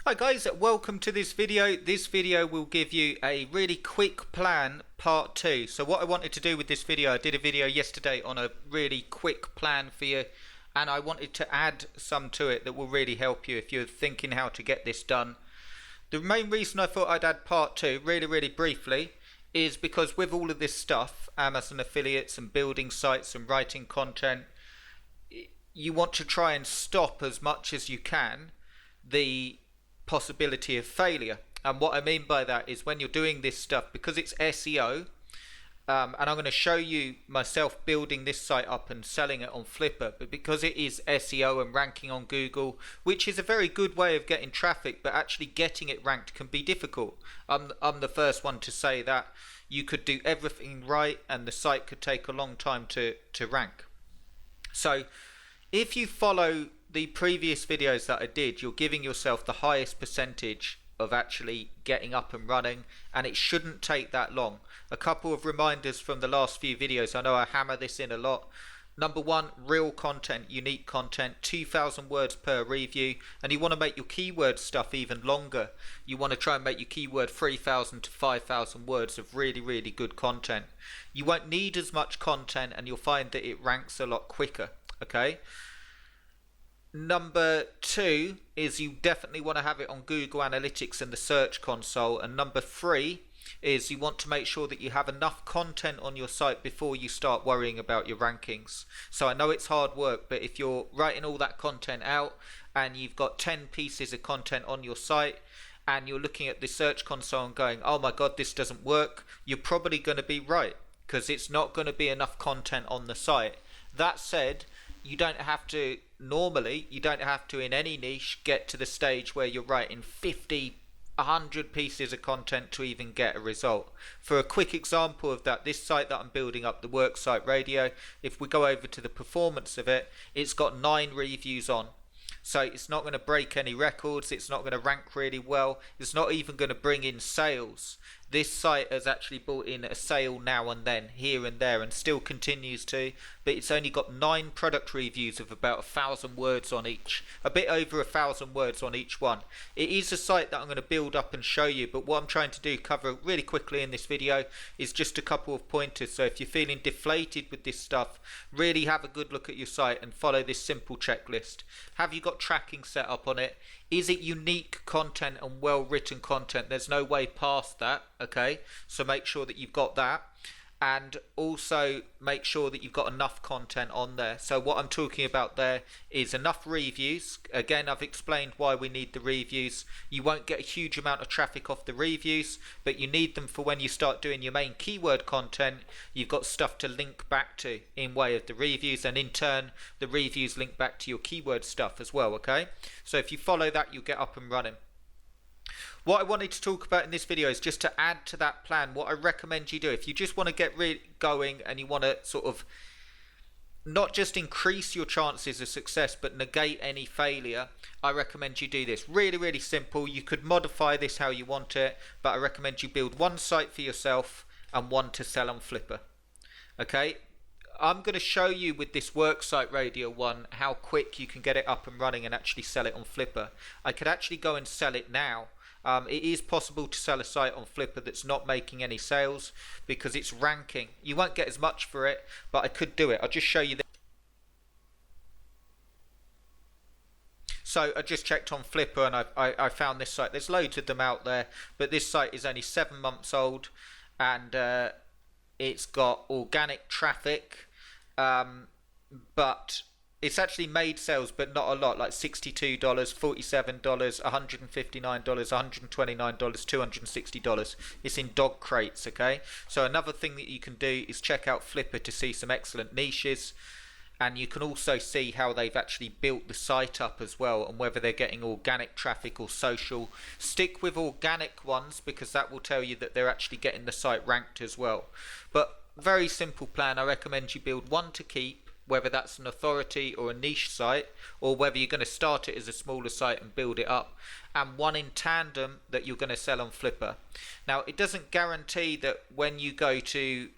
Hi guys, welcome to this video. This video will give you a really quick plan part 2. So what I wanted to do with this video, I did a video yesterday on a really quick plan for you, and I wanted to add some to it that will really help you if you're thinking how to get this done. The main reason I thought I'd add part 2, really briefly, is because with all of this stuff, Amazon affiliates and building sites and writing content, you want to try and stop as much as you can the possibility of failure. And what I mean by that is when you're doing this stuff, because it's SEO, and I'm going to show you myself building this site up and selling it on Flipper, but because it is SEO and ranking on Google, which is a very good way of getting traffic, but actually getting it ranked can be difficult. I'm the first one to say that you could do everything right and the site could take a long time to rank. So if you follow the previous videos that I did, you're giving yourself the highest percentage of actually getting up and running, and it shouldn't take that long. A couple of reminders from the last few videos. I know I hammer this in a lot. Number one, real content, unique content, 2,000 words per review, and you want to make your keyword stuff even longer. You want to try and make your keyword 3,000 to 5,000 words of really good content. You won't need as much content and you'll find that it ranks a lot quicker, okay? Number two is you definitely want to have it on Google Analytics and the Search Console. And number three is you want to make sure that you have enough content on your site before you start worrying about your rankings. So I know it's hard work, but if you're writing all that content out and you've got 10 pieces of content on your site and you're looking at the Search Console and going, oh my God, this doesn't work, you're probably going to be right, because it's not going to be enough content on the site. That said, you don't have to in any niche get to the stage where you're writing 50, 100 pieces of content to even get a result. For a quick example of that, this site that I'm building up, the Worksite Radio, if we go over to the performance of it, it's got 9 reviews on. So it's not going to break any records, it's not going to rank really well, it's not even going to bring in sales. This site has actually brought in a sale now and then, here and there, and still continues to, but it's only got 9 product reviews of about 1,000 words on each, a bit over 1,000 words on each one. It is a site that I'm going to build up and show you, but what I'm trying to do, cover really quickly in this video, is just a couple of pointers. So if you're feeling deflated with this stuff, really have a good look at your site and follow this simple checklist. Have you got tracking set up on it? Is it unique content and well written content? There's no way past that, okay? So make sure that you've got that, and also make sure that you've got enough content on there. So what I'm talking about there is enough reviews. Again, I've explained why we need the reviews. You won't get a huge amount of traffic off the reviews, but you need them for when you start doing your main keyword content. You've got stuff to link back to in way of the reviews, and in turn the reviews link back to your keyword stuff as well, okay? So if you follow that, you'll get up and running. What I wanted to talk about in this video is just to add to that plan what I recommend you do. If you just want to get going and you want to sort of not just increase your chances of success but negate any failure, I recommend you do this. Really simple. You could modify this how you want it, but I recommend you build one site for yourself and one to sell on Flipper. Okay? I'm going to show you with this Worksite Radio one how quick you can get it up and running and actually sell it on Flipper. I could actually go and sell it now. It is possible to sell a site on Flipper that's not making any sales because it's ranking. You won't get as much for it, but I could do it. I'll just show you this. So I just checked on Flipper and I found this site. There's loads of them out there, but this site is only 7 months old, and it's got organic traffic, but it's actually made sales, but not a lot, like $62, $47, $159, $129, $260. It's in dog crates, okay? So another thing that you can do is check out Flipper to see some excellent niches, and you can also see how they've actually built the site up as well, and whether they're getting organic traffic or social. Stick with organic ones because that will tell you that they're actually getting the site ranked as well. But very simple plan. I recommend you build one to keep, whether that's an authority or a niche site, or whether you're going to start it as a smaller site and build it up, and one in tandem that you're going to sell on Flipper. Now, it doesn't guarantee that when you go to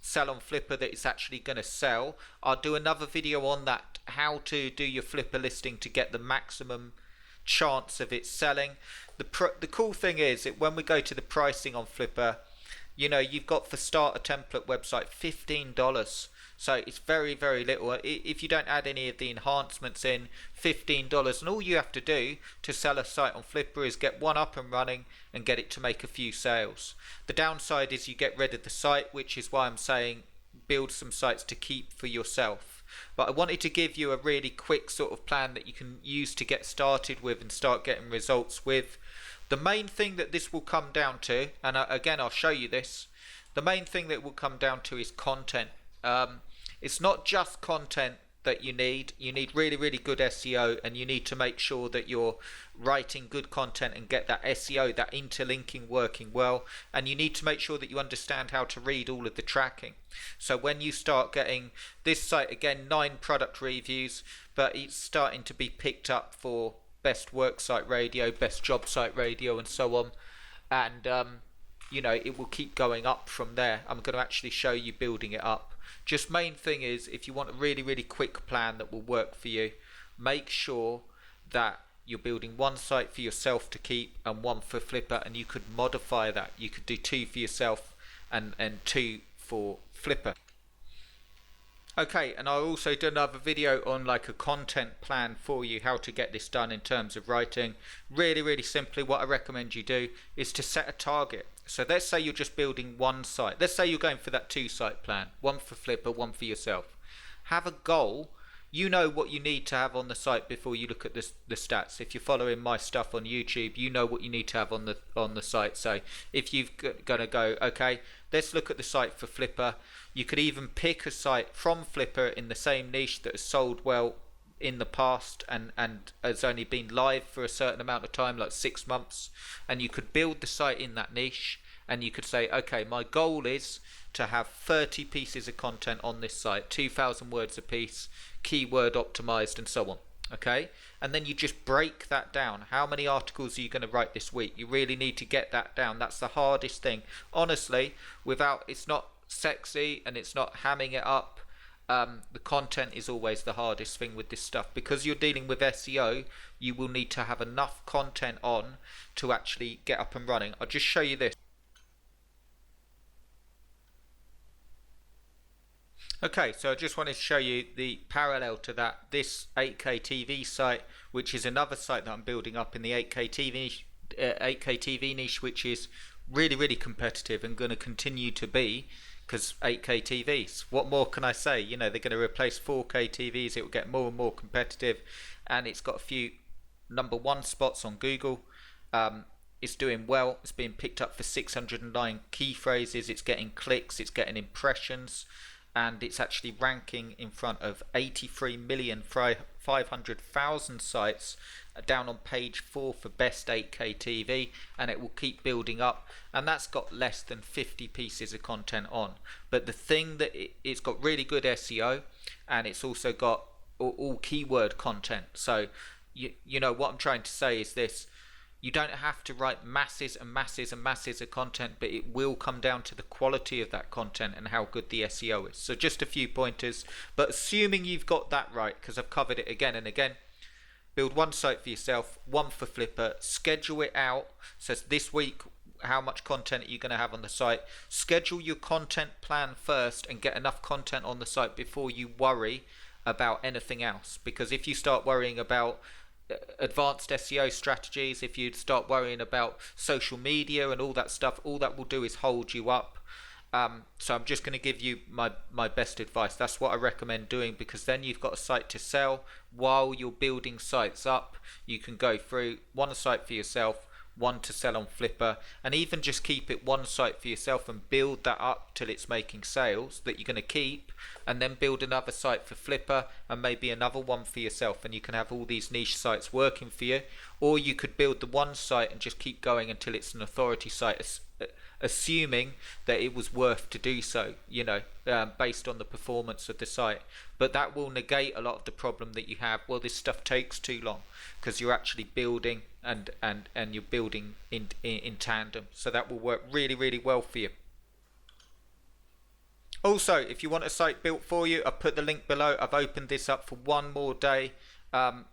sell on Flipper that it's actually going to sell. I'll do another video on that, how to do your Flipper listing to get the maximum chance of it selling. The cool thing is that when we go to the pricing on Flipper, you've got for start a template website $15. So it's very, very little. If you don't add any of the enhancements in, $15. And all you have to do to sell a site on Flipper is get one up and running and get it to make a few sales. The downside is you get rid of the site, which is why I'm saying build some sites to keep for yourself. But I wanted to give you a really quick sort of plan that you can use to get started with and start getting results with. The main thing that this will come down to, and again I'll show you this, the main thing that will come down to is content. It's not just content that you need really, really good SEO, and you need to make sure that you're writing good content and get that SEO, that interlinking working well, and you need to make sure that you understand how to read all of the tracking. So when you start getting this site, again 9 product reviews, but it's starting to be picked up for best worksite radio, best job site radio, and so on, and it will keep going up from there. I'm going to actually show you building it up. Just main thing is, if you want a really, really quick plan that will work for you, make sure that you're building one site for yourself to keep and one for Flipper, and you could modify that. You could do 2 for yourself and 2 for Flipper. Okay, and I'll also do another video on like a content plan for you, how to get this done in terms of writing. Really, really simply, what I recommend you do is to set a target. So let's say you're just building one site. Let's say you're going for that 2-site plan, one for Flipper, one for yourself. Have a goal. You know what you need to have on the site before you look at the stats. If you're following my stuff on YouTube, you know what you need to have on the site. So if you've gonna go, okay, let's look at the site for Flipper. You could even pick a site from Flipper in the same niche that has sold well in the past and has only been live for a certain amount of time, like 6 months, and you could build the site in that niche, and you could say, okay, my goal is to have 30 pieces of content on this site, 2,000 words a piece, keyword optimized, and so on. Okay, and then you just break that down. How many articles are you going to write this week? You really need to get that down. That's the hardest thing, honestly. It's not sexy and it's not hamming it up. The content is always the hardest thing with this stuff, because you're dealing with SEO. You will need to have enough content on to actually get up and running. I'll just show you this. Okay, so I just wanted to show you the parallel to that. This 8K TV site, which is another site that I'm building up in the 8K TV niche, which is really, really competitive and going to continue to be, because 8K TVs, what more can I say? They're going to replace 4K TVs. It will get more and more competitive, and it's got a few #1 spots on Google. It's doing well. It's being picked up for 609 key phrases. It's getting clicks. It's getting impressions, and it's actually ranking in front of 83,500,000 sites, down on page 4 for best 8K TV, and it will keep building up, and that's got less than 50 pieces of content on. But the thing that it's got really good SEO, and it's also got all keyword content. So you know what I'm trying to say is this: you don't have to write masses and masses and masses of content, but it will come down to the quality of that content and how good the SEO is. So just a few pointers, but assuming you've got that right, because I've covered it again and again, build one site for yourself, one for Flipper, schedule it out. So this week, how much content are you going to have on the site? Schedule your content plan first and get enough content on the site before you worry about anything else. Because if you start worrying about advanced SEO strategies, if you start worrying about social media and all that stuff, all that will do is hold you up. So I'm just going to give you my best advice. That's what I recommend doing, because then you've got a site to sell while you're building sites up. You can go through one site for yourself, one to sell on Flipper, and even just keep it one site for yourself and build that up till it's making sales that you're going to keep, and then build another site for Flipper and maybe another one for yourself, and you can have all these niche sites working for you. Or you could build the one site and just keep going until it's an authority site, assuming that it was worth to do so, based on the performance of the site. But that will negate a lot of the problem that you have. Well, this stuff takes too long, because you're actually building and you're building in tandem. So that will work really, really well for you. Also, if you want a site built for you, I've put the link below. I've opened this up for one more day.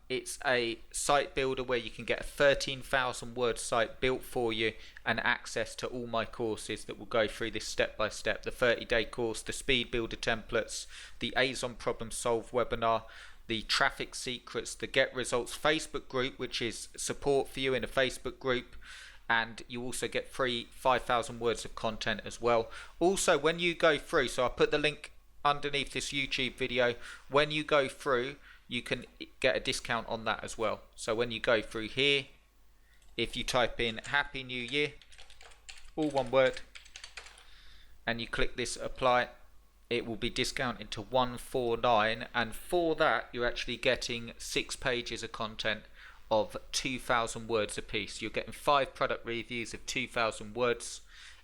It's a site builder where you can get a 13,000 word site built for you and access to all my courses that will go through this step by step. The 30-day course, the speed builder templates, the ASON problem solved webinar, the traffic secrets, the get results Facebook group, which is support for you in a Facebook group, and you also get free 5,000 words of content as well. Also, when you go through, so I'll put the link underneath this YouTube video, when you go through, you can get a discount on that as well. So when you go through here, if you type in Happy New Year, all one word, and you click this apply, it will be discounted to 149, and for that you're actually getting 6 pages of content of 2,000 words a piece. You're getting 5 product reviews of 2,000 words,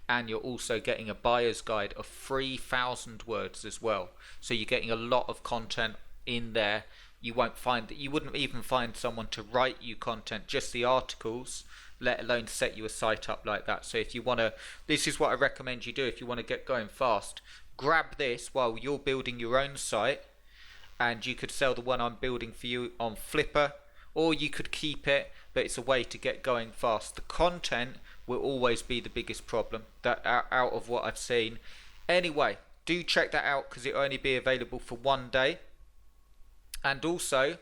and you're also getting a buyer's guide of 3,000 words as well. So you're getting a lot of content in there. You wouldn't even find someone to write you content, just the articles, let alone set you a site up like that. So if you want to, this is what I recommend you do if you want to get going fast. Grab this while you're building your own site, and you could sell the one I'm building for you on Flipper, or you could keep it, but it's a way to get going fast. The content will always be the biggest problem, that out of what I've seen. Anyway, do check that out because it'll only be available for 1 day. And also,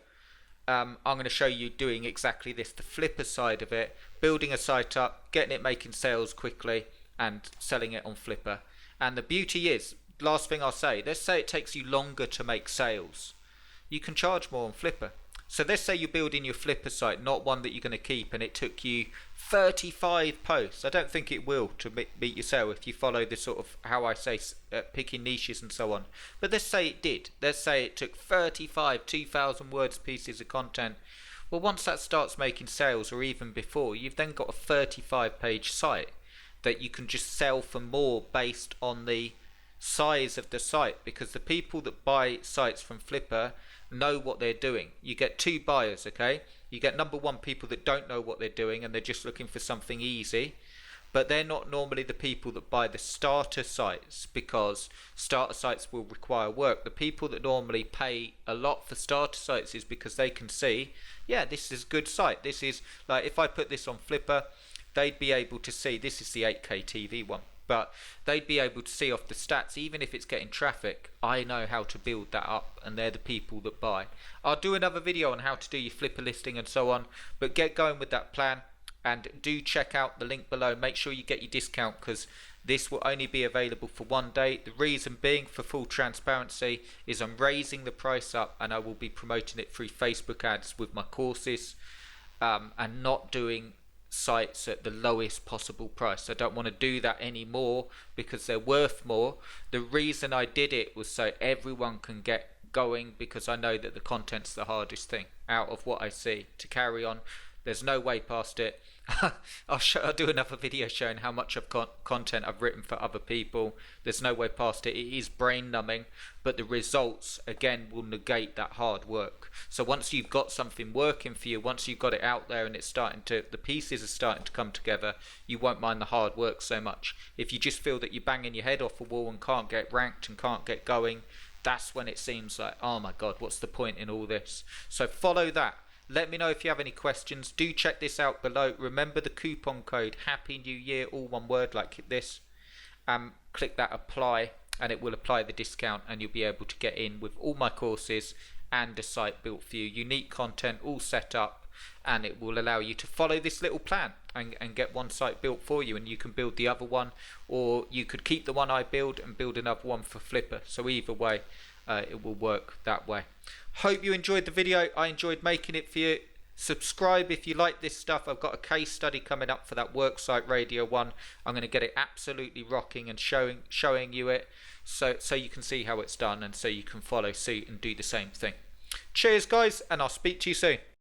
I'm going to show you doing exactly this, the Flipper side of it, building a site up, getting it making sales quickly, and selling it on Flipper. And the beauty is, last thing I'll say, let's say it takes you longer to make sales. You can charge more on Flipper. So let's say you're building your Flipper site, not one that you're going to keep, and it took you 35 posts. I don't think it will to meet your sale if you follow the sort of, how I say, picking niches and so on. But let's say it did. Let's say it took 35 2,000 words pieces of content. Well, once that starts making sales, or even before, you've then got a 35-page site that you can just sell for more based on the size of the site, because the people that buy sites from Flipper know what they're doing. You get 2 buyers, okay? You get number 1, people that don't know what they're doing and they're just looking for something easy, but they're not normally the people that buy the starter sites, because starter sites will require work. The people that normally pay a lot for starter sites is because they can see, yeah, this is a good site. This is, like, if I put this on Flipper, they'd be able to see, this is the 8K TV one, but they'd be able to see off the stats, even if it's getting traffic, I know how to build that up, and they're the people that buy. I'll do another video on how to do your Flipper listing and so on, but get going with that plan, and do check out the link below. Make sure you get your discount, because this will only be available for 1 day. The reason being, for full transparency, is I'm raising the price up, and I will be promoting it through Facebook ads with my courses, and not doing sites at the lowest possible price. I don't want to do that anymore because they're worth more. The reason I did it was so everyone can get going, because I know that the content's the hardest thing out of what I see to carry on. There's no way past it. I'll do another video showing how much of content I've written for other people. There's no way past it. It is brain numbing, but the results again will negate that hard work. So once you've got something working for you, once you've got it out there and it's starting to, the pieces are starting to come together, you won't mind the hard work so much. If you just feel that you're banging your head off a wall and can't get ranked and can't get going, that's when it seems like, oh my god, what's the point in all this? So follow that. Let me know if you have any questions. Do check this out below. Remember the coupon code Happy New Year, all one word like this. Click that apply, and it will apply the discount, and you'll be able to get in with all my courses and a site built for you. Unique content all set up, and it will allow you to follow this little plan and get one site built for you, and you can build the other one, or you could keep the one I build and build another one for Flipper. So either way, it will work that way. Hope you enjoyed the video. I enjoyed making it for you. Subscribe if you like this stuff. I've got a case study coming up for that Worksite Radio 1. I'm going to get it absolutely rocking and showing you it, so you can see how it's done, and so you can follow suit and do the same thing. Cheers guys, and I'll speak to you soon.